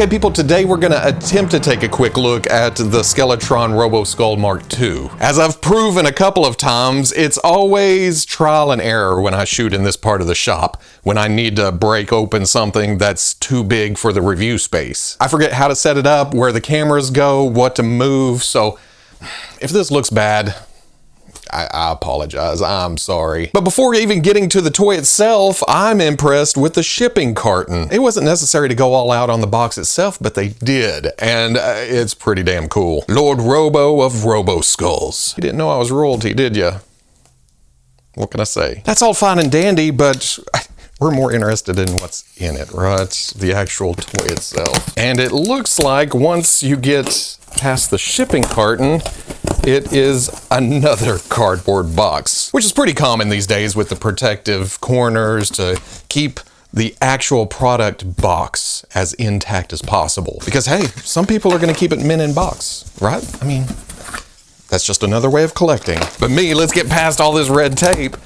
Okay people, today we're gonna attempt to take a quick look at the Skeletron Roboskull Mark II. As I've proven a couple of times, it's always trial and error when I shoot in this part of the shop, when I need to break open something that's too big for the review space. I forget how to set it up, where the cameras go, what to move, so if this looks bad, I apologize, I'm sorry. But before even getting to the toy itself, I'm impressed with the shipping carton. It wasn't necessary to go all out on the box itself, but they did, and it's pretty damn cool. Lord Robo of Roboskulls. You didn't know I was royalty, did you? What can I say? That's all fine and dandy, but we're more interested in what's in it, right? The actual toy itself. And it looks like once you get past the shipping carton, it is another cardboard box, which is pretty common these days with the protective corners to keep the actual product box as intact as possible. Because hey, some people are gonna keep it mint in box, right? I mean, that's just another way of collecting. But me, let's get past all this red tape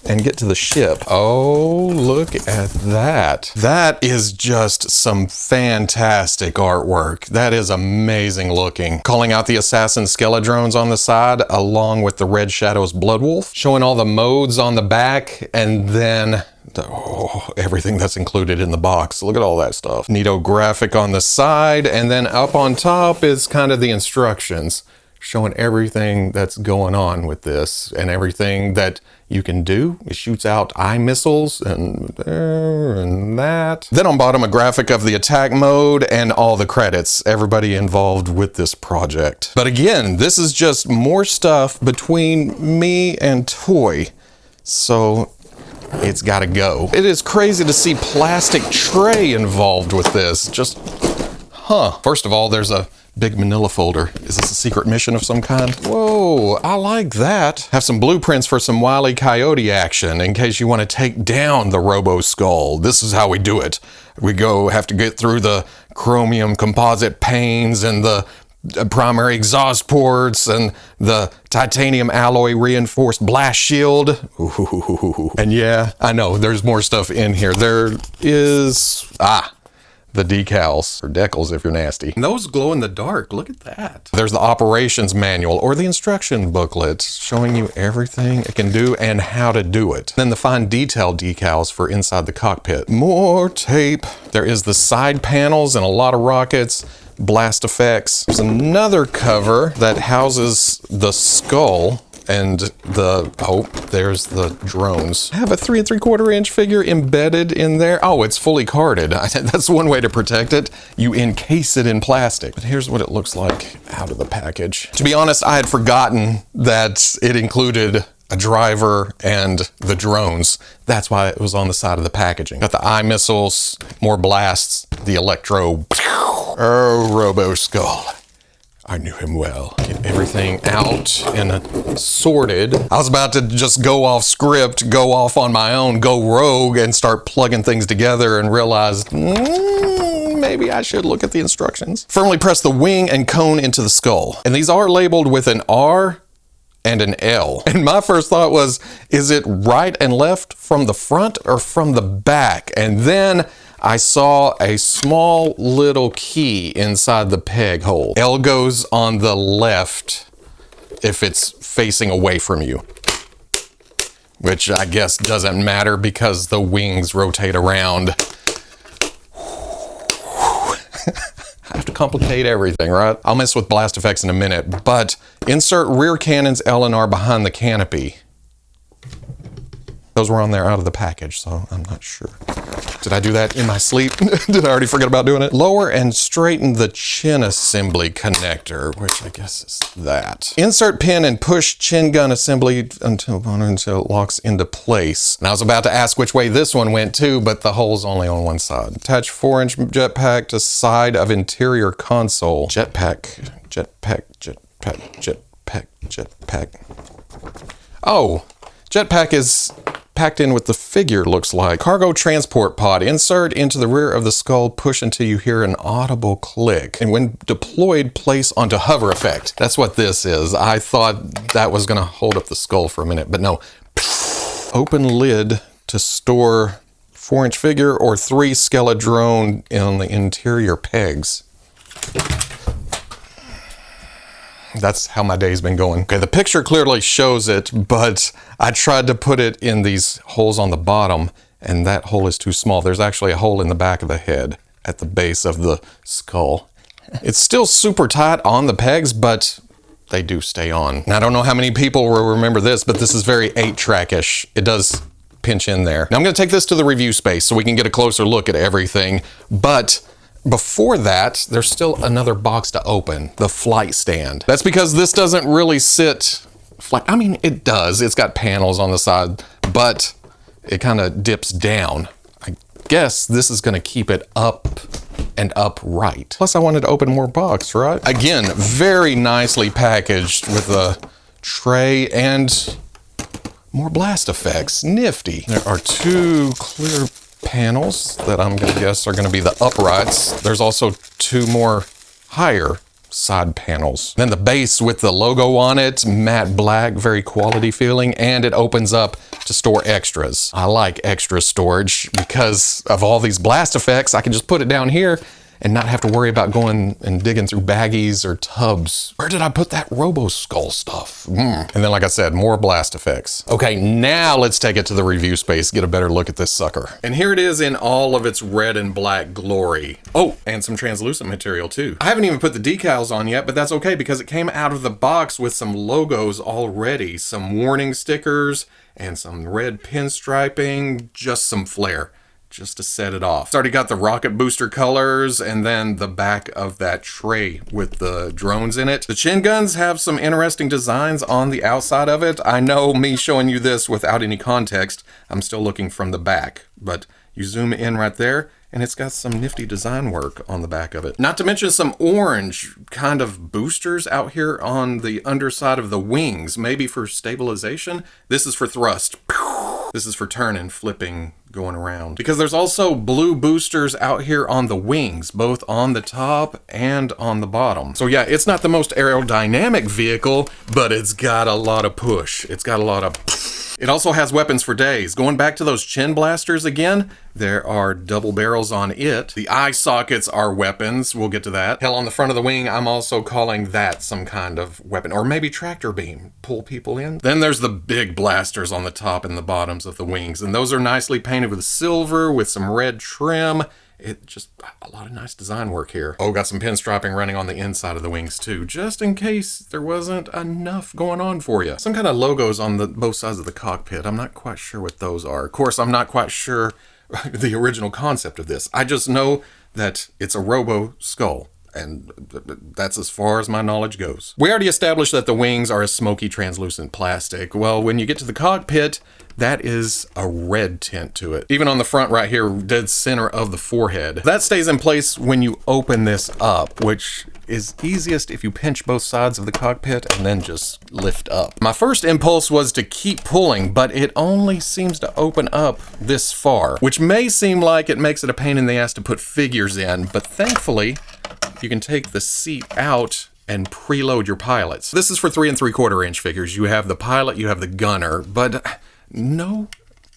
and get to the ship. Oh, look at that. That is just some fantastic artwork. That is amazing looking. Calling out the assassin Skeletron on the side, along with the Red Shadow's Bloodwolf, showing all the modes on the back, and then everything that's included in the box. Look at all that stuff. Neato graphic on the side, and then up on top is kind of the instructions, showing everything that's going on with this and everything that you can do. It shoots out eye missiles and there and that. Then on bottom, a graphic of the attack mode and all the credits, everybody involved with this project. But again, this is just more stuff between me and toy, so it's gotta go. It is crazy to see plastic tray involved with this. Just, First of all, there's a big manila folder. Is this a secret mission of some kind? Whoa, I like that. Have some blueprints for some Wile E. Coyote action in case you want to take down the Roboskull. This is how we do it. We have to get through the chromium composite panes and the primary exhaust ports and the titanium alloy reinforced blast shield. Ooh. And yeah, I know there's more stuff in here. There is, the decals, or decals if you're nasty. And those glow in the dark, look at that. There's the operations manual, or the instruction booklet, showing you everything it can do and how to do it. Then the fine detail decals for inside the cockpit. More tape. There is the side panels and a lot of rockets, blast effects. There's another cover that houses the skull and there's the drones. I have a 3 3/4 inch figure embedded in there. Oh, it's fully carded. That's one way to protect it. You encase it in plastic. But here's what it looks like out of the package. To be honest, I had forgotten that it included a driver and the drones. That's why it was on the side of the packaging. Got the eye missiles, more blasts, the electro. Oh, Roboskull. I knew him well. Get everything out and sorted. I was about to just go off script, go off on my own, go rogue, and start plugging things together and realized, maybe I should look at the instructions. Firmly press the wing and cone into the skull. And these are labeled with an R and an L. And my first thought was, is it right and left from the front or from the back? And then I saw a small little key inside the peg hole. L goes on the left if it's facing away from you, which I guess doesn't matter because the wings rotate around. I have to complicate everything, right? I'll mess with blast effects in a minute, but insert rear cannons L and R behind the canopy. Those were on there out of the package, so I'm not sure. Did I do that in my sleep? Did I already forget about doing it? Lower and straighten the chin assembly connector, which I guess is that. Insert pin and push chin gun assembly until it locks into place. And I was about to ask which way this one went too, but the hole's only on one side. Attach 4-inch jetpack to side of interior console. Jetpack. Oh, jetpack is packed in with the figure, looks like. Cargo transport pod. Insert into the rear of the skull, push until you hear an audible click. And when deployed, place onto hover effect. That's what this is. I thought that was gonna hold up the skull for a minute, but no. Open lid to store 4-inch figure or 3 Skeletron in the interior pegs. That's how my day's been going. Okay, the picture clearly shows it, but I tried to put it in these holes on the bottom, and that hole is too small. There's actually a hole in the back of the head at the base of the skull. It's still super tight on the pegs, but they do stay on. Now, I don't know how many people will remember this, but this is very 8-track-ish. It does pinch in there. Now, I'm gonna take this to the review space so we can get a closer look at everything, but before that, there's still another box to open, the flight stand. That's because this doesn't really sit flat. I mean, it does. It's got panels on the side, but it kind of dips down. I guess this is gonna keep it up and upright. Plus, I wanted to open more box, right? Again, very nicely packaged with a tray and more blast effects. Nifty. There are 2 clear panels that I'm gonna guess are gonna be the uprights. There's also 2 more higher side panels. Then the base with the logo on it, matte black, very quality feeling, and it opens up to store extras. I like extra storage because of all these blast effects. I can just put it down here and not have to worry about going and digging through baggies or tubs. Where did I put that Roboskull stuff? And then, like I said, more blast effects. Okay, now let's take it to the review space, get a better look at this sucker. And here it is in all of its red and black glory. Oh, and some translucent material too. I haven't even put the decals on yet, but that's okay because it came out of the box with some logos already, some warning stickers and some red pinstriping, just some flair, just to set it off. It's already got the rocket booster colors and then the back of that tray with the drones in it. The chin guns have some interesting designs on the outside of it. I know me showing you this without any context, I'm still looking from the back, but you zoom in right there and it's got some nifty design work on the back of it. Not to mention some orange kind of boosters out here on the underside of the wings, maybe for stabilization. This is for thrust. This is for turning, flipping, going around. Because there's also blue boosters out here on the wings, both on the top and on the bottom. So yeah, it's not the most aerodynamic vehicle, but it's got a lot of push. It's got a lot of... It also has weapons for days. Going back to those chin blasters again, there are double barrels on it. The eye sockets are weapons. We'll get to that. Hell, on the front of the wing, I'm also calling that some kind of weapon. Or maybe tractor beam. Pull people in. Then there's the big blasters on the top and the bottoms of the wings. And those are nicely painted with silver, with some red trim. It just, a lot of nice design work here. Oh, got some pinstriping running on the inside of the wings too, just in case there wasn't enough going on for you. Some kind of logos on the both sides of the cockpit. I'm not quite sure what those are. Of course, I'm not quite sure the original concept of this. I just know that it's a Roboskull, and that's as far as my knowledge goes. We already established that the wings are a smoky, translucent plastic. Well, when you get to the cockpit, that is a red tint to it. Even on the front right here, dead center of the forehead. That stays in place when you open this up, which is easiest if you pinch both sides of the cockpit and then just lift up. My first impulse was to keep pulling, but it only seems to open up this far, which may seem like it makes it a pain in the ass to put figures in, but thankfully, you can take the seat out and preload your pilots. This is for 3 3/4 inch figures. You have the pilot, you have the gunner, but no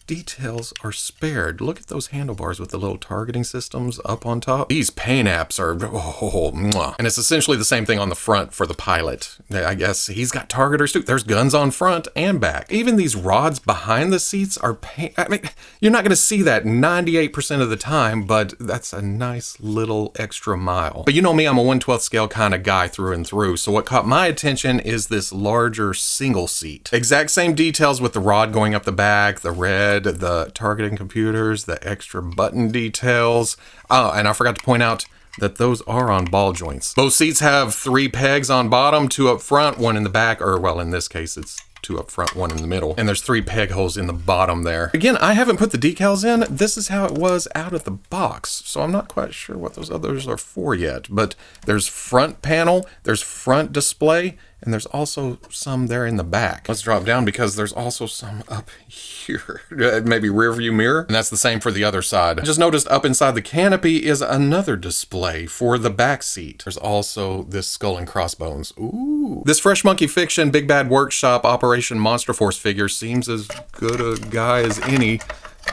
details are spared. Look at those handlebars with the little targeting systems up on top. These paint apps are, oh, mwah. And it's essentially the same thing on the front for the pilot. I guess he's got targeters too. There's guns on front and back. Even these rods behind the seats are paint. I mean, you're not gonna see that 98% of the time, but that's a nice little extra mile. But you know me, I'm a 1/12 scale kind of guy through and through. So what caught my attention is this larger single seat. Exact same details with the rod going up the back, the red, the targeting computers, the extra button details. Oh, and I forgot to point out that those are on ball joints. Both seats have 3 pegs on bottom, 2 up front, 1 in the back, or well, in this case, it's 2 up front, 1 in the middle. And there's 3 peg holes in the bottom there. Again, I haven't put the decals in. This is how it was out of the box. So I'm not quite sure what those others are for yet, but there's front panel, there's front display, and there's also some there in the back. Let's drop down because there's also some up here. Maybe rear view mirror. And that's the same for the other side. I just noticed up inside the canopy is another display for the back seat. There's also this skull and crossbones. Ooh. This Fresh Monkey Fiction Big Bad Workshop Operation Monster Force figure seems as good a guy as any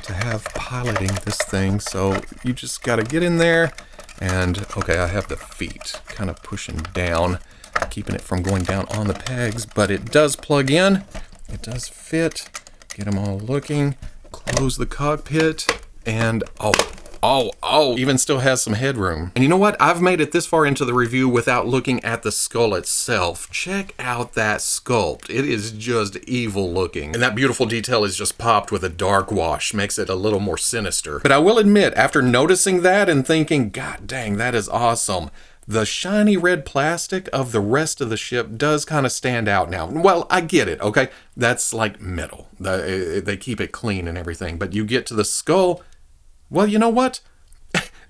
to have piloting this thing. So you just got to get in there and, okay, I have the feet kind of pushing down, keeping it from going down on the pegs, but it does plug in. It does fit. Get them all looking. Close the cockpit and even still has some headroom. And you know what? I've made it this far into the review without looking at the skull itself. Check out that sculpt. It is just evil looking. And that beautiful detail is just popped with a dark wash, makes it a little more sinister. But I will admit, after noticing that and thinking, God dang, that is awesome, the shiny red plastic of the rest of the ship does kind of stand out now. Well, I get it, okay? That's like metal. They keep it clean and everything. But you get to the skull, well, you know what?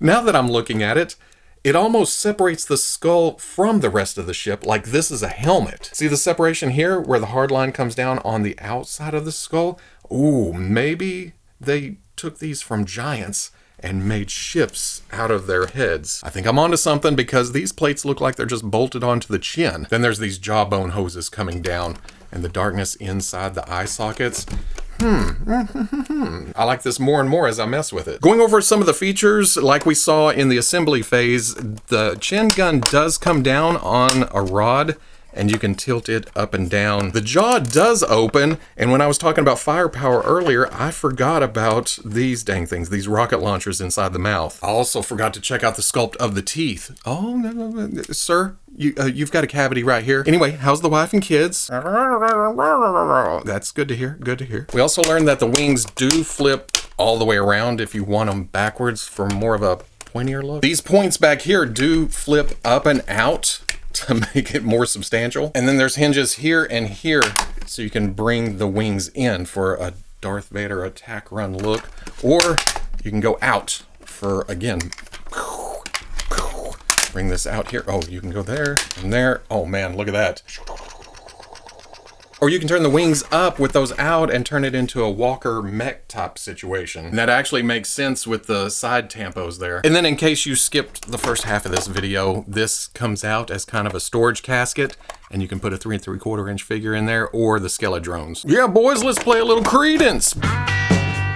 Now that I'm looking at it, it almost separates the skull from the rest of the ship like this is a helmet. See the separation here where the hard line comes down on the outside of the skull? Ooh, maybe they took these from giants and made ships out of their heads. I think I'm onto something because these plates look like they're just bolted onto the chin. Then there's these jawbone hoses coming down and the darkness inside the eye sockets. I like this more and more as I mess with it. Going over some of the features, like we saw in the assembly phase, the chin gun does come down on a rod and you can tilt it up and down. The jaw does open, and when I was talking about firepower earlier, I forgot about these dang things, these rocket launchers inside the mouth. I also forgot to check out the sculpt of the teeth. Oh, no, sir, you've got a cavity right here. Anyway, how's the wife and kids? That's good to hear, good to hear. We also learned that the wings do flip all the way around if you want them backwards for more of a pointier look. These points back here do flip up and out to make it more substantial. And then there's hinges here and here, so you can bring the wings in for a Darth Vader attack run look, or you can go out for, again, bring this out here. Oh, you can go there and there. Oh man, look at that. Or you can turn the wings up with those out and turn it into a Walker mech type situation. And that actually makes sense with the side tampos there. And then in case you skipped the first half of this video, this comes out as kind of a storage casket, and you can put a 3 3/4 inch figure in there, or the Skeletron. Yeah, boys, let's play a little Credence.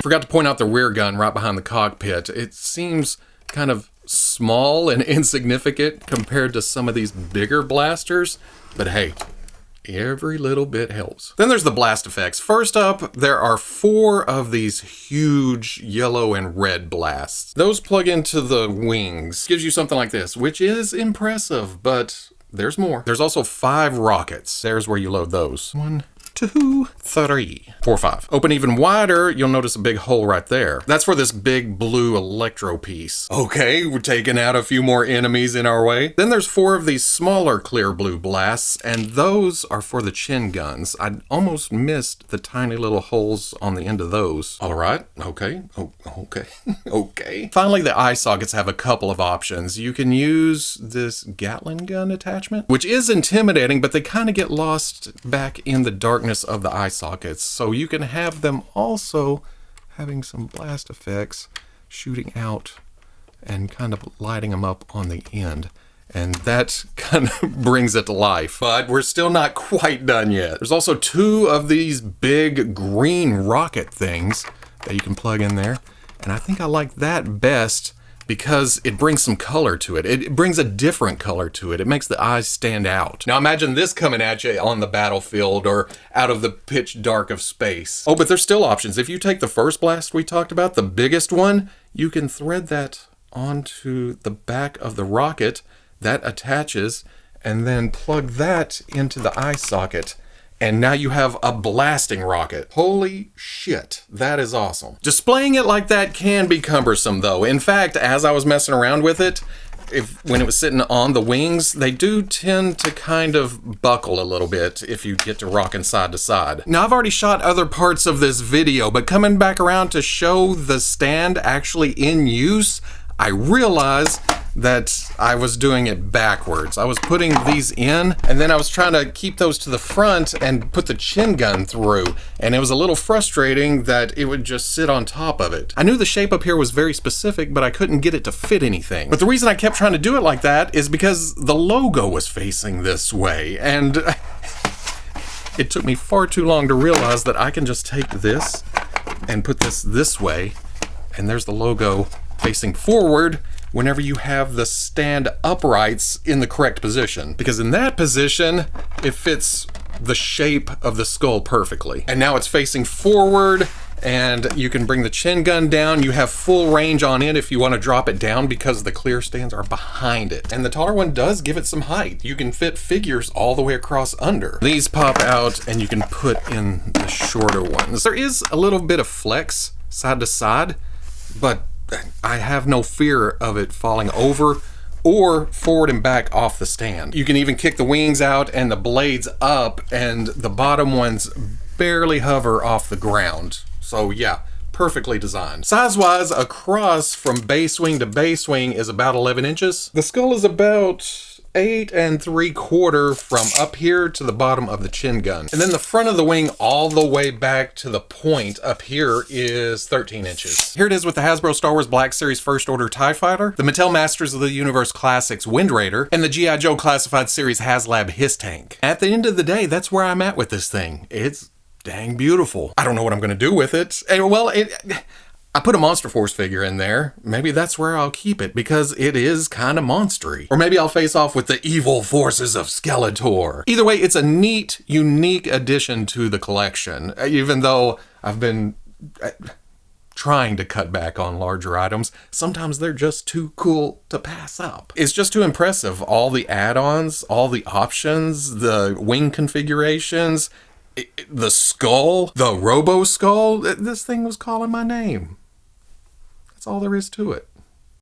Forgot to point out the rear gun right behind the cockpit. It seems kind of small and insignificant compared to some of these bigger blasters, but hey, every little bit helps. Then there's the blast effects. First up, there are 4 of these huge yellow and red blasts. Those plug into the wings. Gives you something like this, which is impressive, but there's more. There's also 5 rockets. There's where you load those. 1, 2, 3, 4, 5. Open even wider, you'll notice a big hole right there. That's for this big blue electro piece. Okay, we're taking out a few more enemies in our way. Then there's 4 of these smaller clear blue blasts, and those are for the chin guns. I almost missed the tiny little holes on the end of those. All right, okay, okay, okay. Finally, the eye sockets have a couple of options. You can use this Gatling gun attachment, which is intimidating, but they kind of get lost back in the darkness of the eye sockets, so you can have them also having some blast effects shooting out and kind of lighting them up on the end, and that kind of brings it to life. But we're still not quite done yet. There's also 2 of these big green rocket things that you can plug in there, and I think I like that best because it brings some color to it. It brings a different color to it. It makes the eyes stand out. Now imagine this coming at you on the battlefield or out of the pitch dark of space. Oh, but there's still options. If you take the first blast we talked about, the biggest one, you can thread that onto the back of the rocket that attaches, and then plug that into the eye socket. And now you have a blasting rocket. Holy shit, that is awesome. Displaying it like that can be cumbersome though. In fact, as I was messing around with it, when it was sitting on the wings, they do tend to kind of buckle a little bit if you get to rocking side to side. Now, I've already shot other parts of this video, but coming back around to show the stand actually in use, I realized that I was doing it backwards. I was putting these in, and then I was trying to keep those to the front and put the chin gun through, and it was a little frustrating that it would just sit on top of it. I knew the shape up here was very specific, but I couldn't get it to fit anything. But the reason I kept trying to do it like that is because the logo was facing this way, and it took me far too long to realize that I can just take this and put this way, and there's the logo facing forward whenever you have the stand uprights in the correct position. Because in that position, it fits the shape of the skull perfectly. And now it's facing forward, and you can bring the chin gun down. You have full range on it if you want to drop it down because the clear stands are behind it. And the taller one does give it some height. You can fit figures all the way across under. These pop out and you can put in the shorter ones. There is a little bit of flex side to side, but I have no fear of it falling over or forward and back off the stand. You can even kick the wings out and the blades up, and the bottom ones barely hover off the ground. So yeah, perfectly designed. Size-wise, across from base wing to base wing is about 11 inches. The skull is about 8 3/4 from up here to the bottom of the chin gun. And then the front of the wing all the way back to the point up here is 13 inches. Here it is with the Hasbro Star Wars Black Series First Order TIE Fighter, the Mattel Masters of the Universe Classics Wind Raider, and the G.I. Joe Classified Series HasLab Hiss Tank. At the end of the day, that's where I'm at with this thing. It's dang beautiful. I don't know what I'm gonna do with it. And well, I put a Monster Force figure in there. Maybe that's where I'll keep it because it is kind of monstery. Or maybe I'll face off with the evil forces of Skeletor. Either way, it's a neat, unique addition to the collection. Even though I've been trying to cut back on larger items, sometimes they're just too cool to pass up. It's just too impressive. All the add-ons, all the options, the wing configurations, the skull, the Roboskull. This thing was calling my name. That's all there is to it.